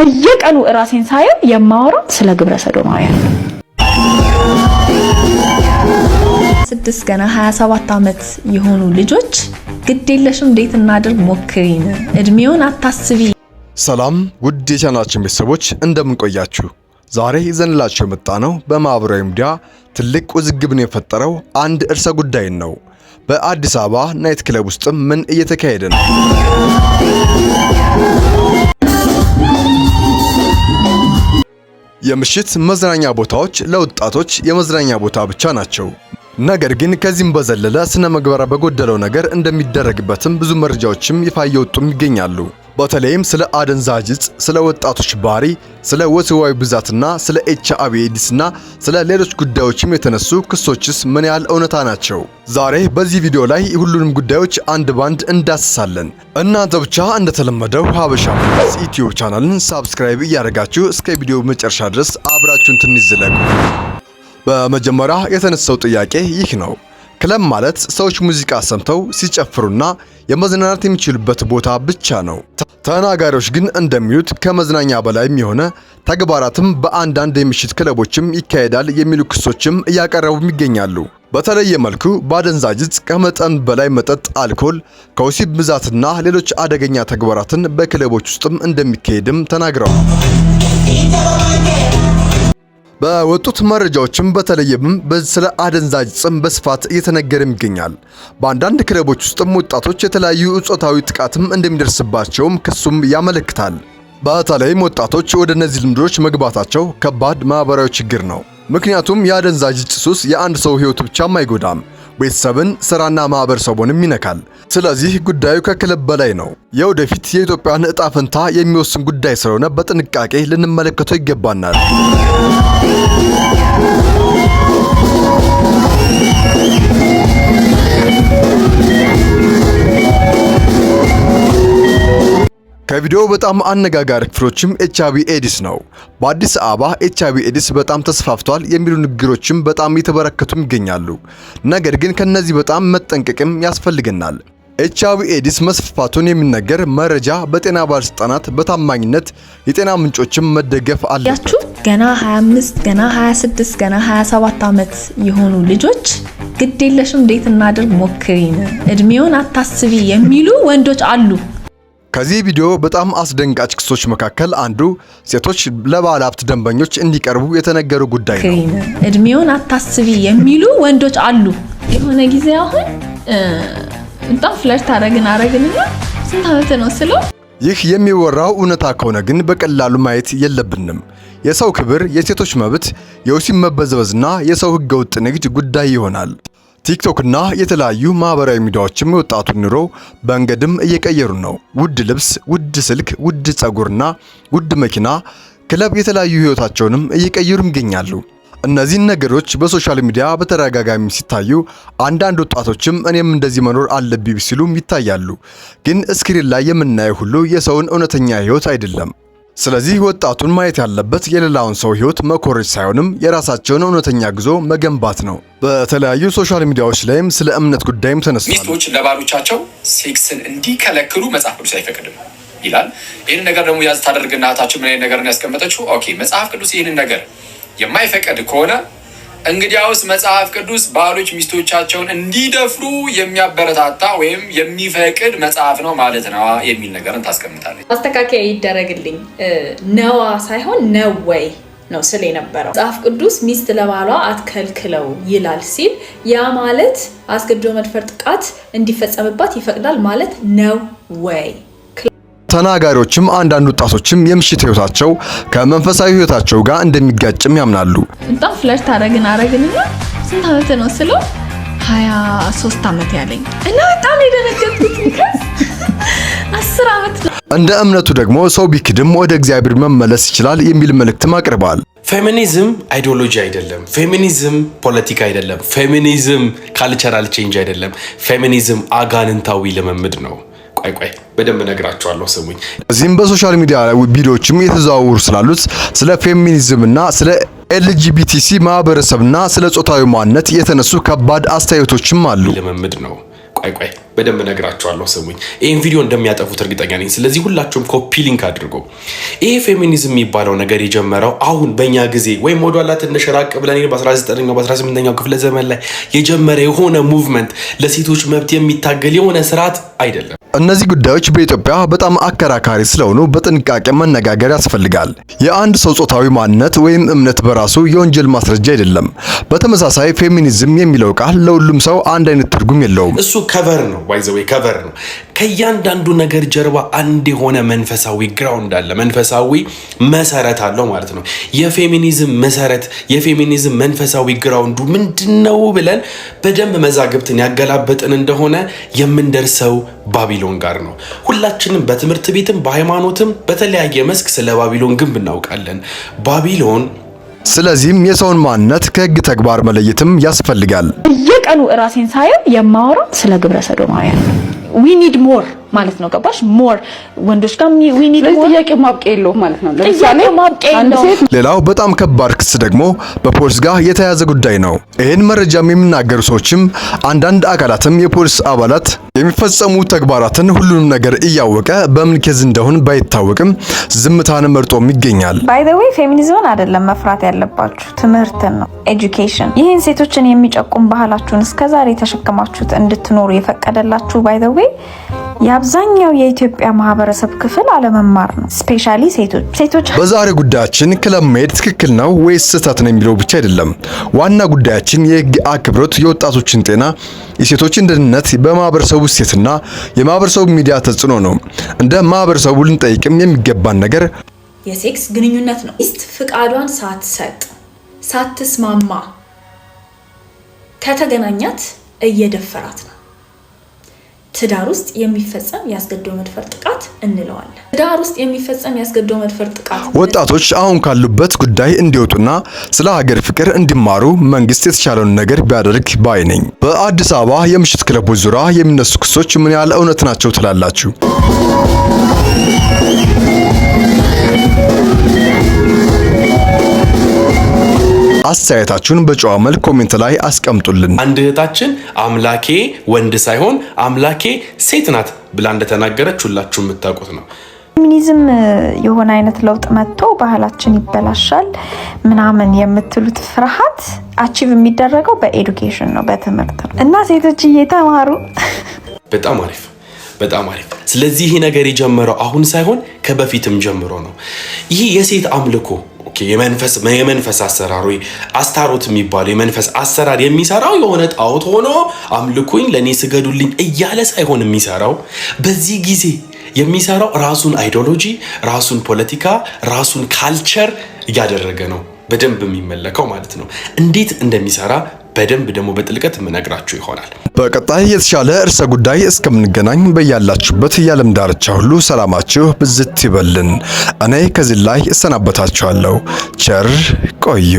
በየቀኑ ራሴን ሳየው የማወራው ስለ ግብረ ሰዶማውያን ነው። 6 ገና 27 ዓመት የሆኑ ልጆች ግዴለሽም እንዴት እናድርግ ሞክሪን እድሜውን አታስቢ። ሰላም ውድ የቻናላችን ቤተሰቦች እንደምን ቆያችሁ? ዛሬ ይዘንላችሁ የመጣነው በማህበራዊ ሚዲያ ትልቅ ውዝግብን የፈጠረው አንድ እርሰ ጉዳይ ነው። በአዲስ አበባ ናይት ክለብ ውስጥ ምን እየተካሄደ ነው? የምሽት መዝናኛ ቦታዎች ለወጣቶች የመዝናኛ ቦታ ብቻ ናቸው። ነገር ግን ከዚህም በዘለለ ስነ ምግባር በጎደለው ነገር እንደሚደረግበትም ብዙ መረጃዎችም ይፋ እየወጡም ይገኛሉ። በተለይም ስለ አደንዛዥ ዕፅ፣ ስለ ወጣቶች ባህሪ፣ ስለ ወሲባዊ ብዛትና ስለ HIV ኤድስና ስለ ሌሎች ጉዳዮችም የተነሱ ክሶችስ ምን ያህል እውነታ ናቸው? ዛሬ በዚህ ቪዲዮ ላይ ሁሉንም ጉዳዮች አንድ ባንድ እንዳስሳለን። እናንተ ብቻ እንደተለመደው ሀበሻ ፕሪንስ ዩቲዩብ ቻናልን ሳብስክራይብ እያደረጋችሁ እስከ ቪዲዮ መጨረሻ ድረስ አብራችሁን ትንዝለቁ። በመጀመሪያ የተነሳው ጥያቄ ይህ ነው። ክለብ ማለት ሰዎች ሙዚቃ ሰምተው ሲጨፍሩና የመዝናናት የሚችሉበት ቦታ ብቻ ነው። ተናጋሪዎች ግን እንደሚሉት ከመዝናኛ በላይም የሆነ ተግባራትም በአንዳንድ የምሽት ክለቦችም ይካሄዳል የሚሉ ክሶችም እያቀረቡም ይገኛሉ። በተለየ መልኩ በአደንዛዥ ዕፅ፣ ከመጠን በላይ መጠጥ፣ አልኮል፣ ከወሲብ ብዛትና ሌሎች አደገኛ ተግባራትን በክለቦች ውስጥም እንደሚካሄድም ተናግረዋል። በወጡት መረጃዎችም በተለይም ስለ አደንዛዥ ዕፅም በስፋት እየተነገረም ይገኛል። በአንዳንድ ክለቦች ውስጥም ወጣቶች የተለያዩ ጾታዊ ጥቃትም እንደሚደርስባቸውም ክሱም ያመለክታል። በተለይም ወጣቶች ወደ እነዚህ ልምዶች መግባታቸው ከባድ ማህበራዊ ችግር ነው። ምክንያቱም የአደንዛዥ ዕፅ ሱስ የአንድ ሰው ሕይወት ብቻም አይጎዳም፣ ቤተሰብን፣ ስራና ማህበረሰቡንም ይነካል። ስለዚህ ጉዳዩ ከክለብ በላይ ነው። የወደፊት የኢትዮጵያን ዕጣ ፈንታ የሚወስን ጉዳይ ስለሆነ በጥንቃቄ ልንመለከተው ይገባናል። ከቪዲዮ በጣም አነጋጋሪ ክፍሎችም HIV ኤድስ ነው። በአዲስ አበባ HIV ኤድስ በጣም ተስፋፍቷል የሚሉ ንግግሮችም በጣም የተበረከቱም ይገኛሉ። ነገር ግን ከነዚህ በጣም መጠንቀቅም ያስፈልገናል። HIV ኤድስ መስፋፋቱን የሚነገር መረጃ በጤና ባለስልጣናት በታማኝነት የጤና ምንጮችም መደገፍ አለበት። ገና 25 ገና 26 ገና 27 ዓመት የሆኑ ልጆች ግዴለሽም እንዴት እናድርግ ሞክሪን እድሜውን አታስቢ የሚሉ ወንዶች አሉ። ከዚህ ቪዲዮ በጣም አስደንጋጭ ክሶች መካከል አንዱ ሴቶች ለባለ ሀብት ደንበኞች እንዲቀርቡ የተነገሩ ጉዳይ ነው። እድሜውን አታስቢ የሚሉ ወንዶች አሉ። የሆነ ጊዜ አሁን በጣም ፍለርት አረግንና ስንት ዓመት ነው ስለው ይህ የሚወራው እውነታ ከሆነ ግን በቀላሉ ማየት የለብንም። የሰው ክብር፣ የሴቶች መብት፣ የወሲብ መበዝበዝና የሰው ህገወጥ ንግድ ጉዳይ ይሆናል። ቲክቶክ እና የተለያዩ ማህበራዊ ሚዲያዎችም የወጣቱን ኑሮ በእንገድም እየቀየሩ ነው። ውድ ልብስ፣ ውድ ስልክ፣ ውድ ጸጉርና ውድ መኪና፣ ክለብ የተለያዩ ህይወታቸውንም እየቀየሩ ይገኛሉ። እነዚህን ነገሮች በሶሻል ሚዲያ በተደጋጋሚ ሲታዩ አንዳንድ ወጣቶችም እኔም እንደዚህ መኖር አለብኝ ሲሉም ይታያሉ። ግን ስክሪን ላይ የምናየው ሁሉ የሰውን እውነተኛ ህይወት አይደለም። ስለዚህ ወጣቱን ማየት ያለበት የሌላውን ሰው ህይወት መኮረጅ ሳይሆንም የራሳቸውን እውነተኛ ጉዞ መገንባት ነው። በተለያዩ ሶሻል ሚዲያዎች ላይም ስለ እምነት ጉዳይም ተነስቷል። ሚስቶች ለባሎቻቸው ሴክስን እንዲከለክሉ መጽሐፍ ቅዱስ አይፈቅድም ይላል። ይህንን ነገር ደግሞ ያዝ ታደርግና እህታችን ምን አይነት ነገር ነው ያስቀመጠችው? ኦኬ መጽሐፍ ቅዱስ ይህንን ነገር የማይፈቅድ ከሆነ እንግዲያውስ መጽሐፍ ቅዱስ ባሎች ሚስቶቻቸውን እንዲደፍሩ የሚያበረታታ ወይም የሚፈቅድ መጽሐፍ ነው ማለት ነው የሚል ነገርን ታስቀምጣለች። ማስተካከያ ይደረግልኝ ነዋ ሳይሆን ነው ወይ ነው ስለ የነበረው መጽሐፍ ቅዱስ ሚስት ለባሏ አትከልክለው ይላል ሲል ያ ማለት አስገድዶ መድፈር ጥቃት እንዲፈጸምባት ይፈቅዳል ማለት ነው ወይ? ተናጋሪዎችም አንዳንድ ወጣቶችም የምሽት ህይወታቸው ከመንፈሳዊ ህይወታቸው ጋር እንደሚጋጭም ያምናሉ። በጣም ፍለርት አረግንና ስንት ዓመት ነው ስለው 23 ዓመት ያለኝ እና በጣም የደነገጥኩት ምክንያት 10 ዓመት ነው። እንደ እምነቱ ደግሞ ሰው ቢክድም ወደ እግዚአብሔር መመለስ ይችላል የሚል መልእክትም አቅርበዋል። ፌሚኒዝም አይዲዮሎጂ አይደለም። ፌሚኒዝም ፖለቲካ አይደለም። ፌሚኒዝም ካልቸራል ቼንጅ አይደለም። ፌሚኒዝም አጋንንታዊ ልምምድ ነው። ቆይ በደንብ ነግራችኋለሁ ስሙኝ። እዚህም በሶሻል ሚዲያ ቪዲዮዎችም የተዘዋወሩ ስላሉት ስለ ፌሚኒዝምና ስለ LGBTC ማህበረሰብና ስለ ጾታዊ ማንነት የተነሱ ከባድ አስተያየቶችም አሉ። ልምምድ ነው። ቆይ በደንብ ነግራችኋለሁ ስሙኝ። ይሄን ቪዲዮ እንደሚያጠፉት እርግጠኛ ነኝ። ስለዚህ ሁላችሁም ኮፒ ሊንክ አድርጉ። ይሄ ፌሚኒዝም የሚባለው ነገር የጀመረው አሁን በእኛ ጊዜ ወይም ወደኋላ ትንሽ ራቅ ብለን በ19ኛው በ18ኛው ክፍለ ዘመን ላይ የጀመረ የሆነ ሙቭመንት ለሴቶች መብት የሚታገል የሆነ ስርዓት አይደለም። እነዚህ ጉዳዮች በኢትዮጵያ በጣም አከራካሪ ስለሆኑ በጥንቃቄ መነጋገር ያስፈልጋል። የአንድ ሰው ጾታዊ ማንነት ወይም እምነት በራሱ የወንጀል ማስረጃ አይደለም። በተመሳሳይ ፌሚኒዝም የሚለው ቃል ለሁሉም ሰው አንድ አይነት ትርጉም የለውም። እሱ ከቨር ነው፣ ባይዘዌ ከቨር ነው። ከእያንዳንዱ ነገር ጀርባ አንድ የሆነ መንፈሳዊ ግራውንድ አለ፣ መንፈሳዊ መሰረት አለው ማለት ነው። የፌሚኒዝም መሰረት፣ የፌሚኒዝም መንፈሳዊ ግራውንዱ ምንድነው ብለን በደንብ መዛግብትን ያገላበጥን እንደሆነ የምንደርሰው ባቢሎን ጋር ነው። ሁላችንም በትምህርት ቤትም በሃይማኖትም በተለያየ መስክ ስለ ባቢሎን ግንብ እናውቃለን። ባቢሎን ስለዚህም የሰውን ማንነት ከህግ ተግባር መለየትም ያስፈልጋል። በየቀኑ ራሴን ሳየው የማወራው ስለ ግብረ ሰዶማውያን we need more ማለት ነው። ገባሽ? ሞር ወንዶች ጋር we need more ጥያቄ ማብቂያ የለውም ማለት ነው። ለምሳሌ አንድ ሴት ሌላው በጣም ከባድ ክስ ደግሞ በፖሊስ ጋር የተያያዘ ጉዳይ ነው። ይህን መረጃም የሚናገሩ ሰዎችም አንዳንድ አካላትም የፖሊስ አባላት የሚፈጸሙ ተግባራትን ሁሉንም ነገር እያወቀ በምን ኬዝ እንደሆን ባይታወቅም ዝምታን መርጦም ይገኛል። ባይ ዘ ዌይ ፌሚኒዝምን አይደለም መፍራት ያለባችሁ ትምህርትን ነው፣ ኤጁኬሽን። ይህን ሴቶችን የሚጨቁም ባህላችሁን እስከዛሬ ተሸክማችሁት እንድትኖሩ የፈቀደላችሁ ባይ ዘ ዌይ የአብዛኛው የኢትዮጵያ ማህበረሰብ ክፍል አለመማር ነው። ስፔሻሊ ሴቶች። በዛሬ ጉዳያችን ክለብ መሄድ ትክክል ነው ወይስ ስህተት ነው የሚለው ብቻ አይደለም። ዋና ጉዳያችን የህግ አክብሮት፣ የወጣቶችን ጤና፣ የሴቶችን ደህንነት፣ በማህበረሰቡ እሴትና የማህበረሰቡ ሚዲያ ተጽዕኖ ነው። እንደ ማህበረሰቡ ልንጠይቅም የሚገባን ነገር የሴክስ ግንኙነት ነው። ሚስት ፍቃዷን ሳትሰጥ ሳትስማማ ከተገናኛት እየደፈራት ነው። ትዳር ውስጥ የሚፈጸም ያስገድዶ መድፈር ጥቃት እንለዋለን። ትዳር ውስጥ የሚፈጸም ያስገድዶ መድፈር ጥቃት ወጣቶች አሁን ካሉበት ጉዳይ እንዲወጡና ስለ ሀገር ፍቅር እንዲማሩ መንግስት የተቻለውን ነገር ቢያደርግ ባይ ነኝ። በአዲስ አበባ የምሽት ክለቦች ዙሪያ የሚነሱ ክሶች ምን ያህል እውነት ናቸው ትላላችሁ? አስተያየታችሁን በጨዋ መልክ ኮሜንት ላይ አስቀምጡልን። አንድ እህታችን አምላኬ ወንድ ሳይሆን አምላኬ ሴት ናት ብላ እንደተናገረች ሁላችሁም የምታውቁት ነው። ፌሚኒዝም የሆነ አይነት ለውጥ መጥቶ ባህላችን ይበላሻል ምናምን የምትሉት ፍርሃት አቺቭ የሚደረገው በኤዱኬሽን ነው፣ በትምህርት ነው። እና ሴቶች እየተማሩ በጣም አሪፍ በጣም አሪፍ። ስለዚህ ይሄ ነገር የጀመረው አሁን ሳይሆን ከበፊትም ጀምሮ ነው። ይሄ የሴት አምልኮ የመንፈስ አሰራር ወይ አስታሮት የሚባለው የመንፈስ አሰራር የሚሰራው የሆነ ጣዖት ሆኖ አምልኩኝ ለኔ ስገዱልኝ እያለ ሳይሆን የሚሰራው በዚህ ጊዜ የሚሰራው ራሱን አይዲዮሎጂ፣ ራሱን ፖለቲካ፣ ራሱን ካልቸር እያደረገ ነው በደንብ የሚመለከው ማለት ነው። እንዴት እንደሚሰራ በደንብ ደግሞ በጥልቀት የምነግራችሁ ይሆናል። በቀጣይ የተሻለ እርሰ ጉዳይ እስከምንገናኝ በያላችሁበት የዓለም ዳርቻ ሁሉ ሰላማችሁ ብዝት ይበልን። እኔ ከዚህ ላይ እሰናበታችኋለሁ። ቸር ቆዩ።